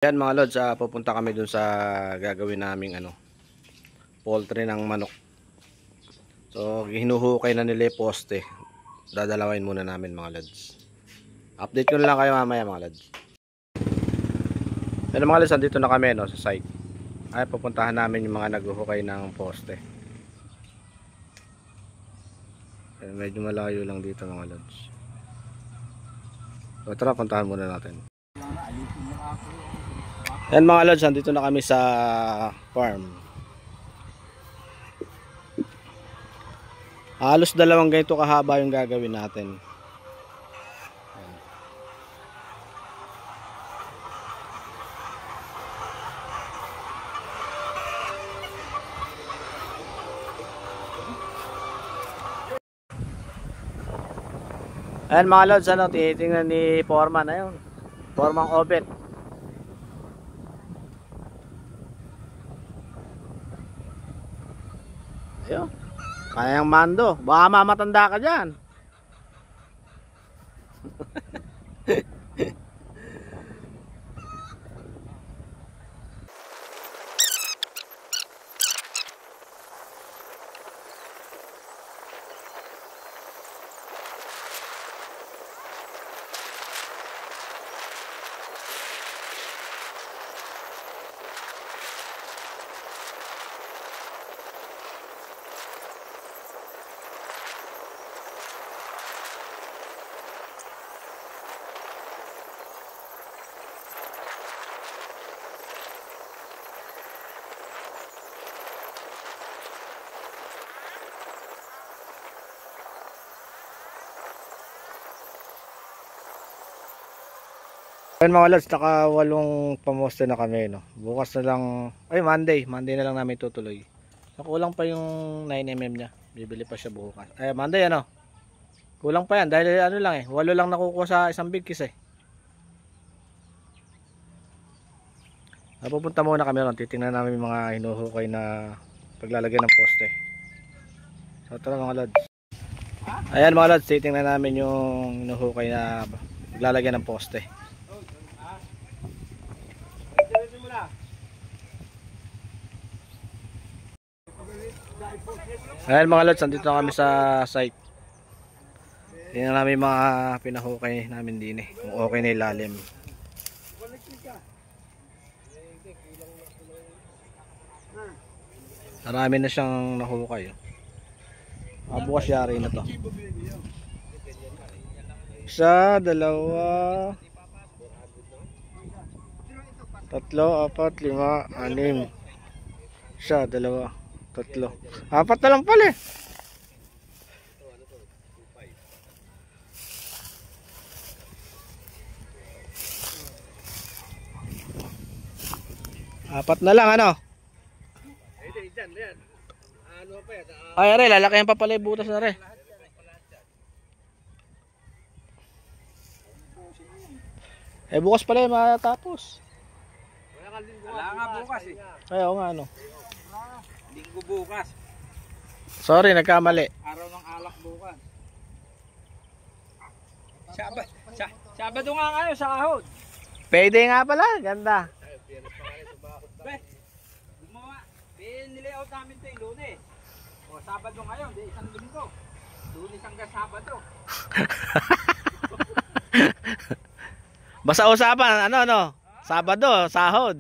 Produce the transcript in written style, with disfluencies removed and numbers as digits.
Yan mga lods, pupunta kami dun sa gagawin naming poultry ng manok. So hinuhukay na nila yung poste. Dadalawin muna namin mga lods. Update ko na lang kayo mamaya mga lods. Yan mga lods, dito na kami sa site. Ay pupuntahan namin yung mga naghuhukay ng poste. Medyo malayo lang dito mga lods. So tara, puntahan muna natin. Yan mga lods, dito na kami sa farm. Halos 2 ganito kahaba yung gagawin natin. Ayan mga lods, tinitingnan ni Foreman na yun. Foreman Obet. Ayun. Kayang mando. Baka mamatanda ka dyan. Ayun mga lods, naka 8 pamoste na kami, no. Bukas na lang, ay Monday na lang namin tutuloy. Kulang pa yung 9mm niya. Bibili pa siya bukas. Ay Monday kulang pa yan dahil 8 lang nakukuha sa isang bigkis Pupunta muna kami ron, titingnan namin yung mga hinuhukay na paglalagyan ng poste. So tara mga lods. Ayan mga lods, titingnan namin yung hinuhukay na paglalagyan ng poste. Ayan mga lods, nandito na kami sa site. Tingnan namin mga pinahukay namin din kung okay na ilalim. Marami na siyang nahukay. Bukas yari na to. 1, 2 3, 4, 5, 6, 6 1, 2 3, 4 4 na lang pala eh. Apat na lang Ay are, lalakihan pa pala yung butas na re. Bukas pala yung matatapos. Wala nga bukas Ay oo nga Linggo bukas. Sorry, nagkamali. Araw ng alak bukas. Sabado nga kayo sa kahod. Payday nga pala, ganda. Gumawa. Nilayout namin ito yung Lunes. O Sabado ngayon, di isang linggo. Lunes hanggang Sabado. Basta usapan, Sabado, sahod.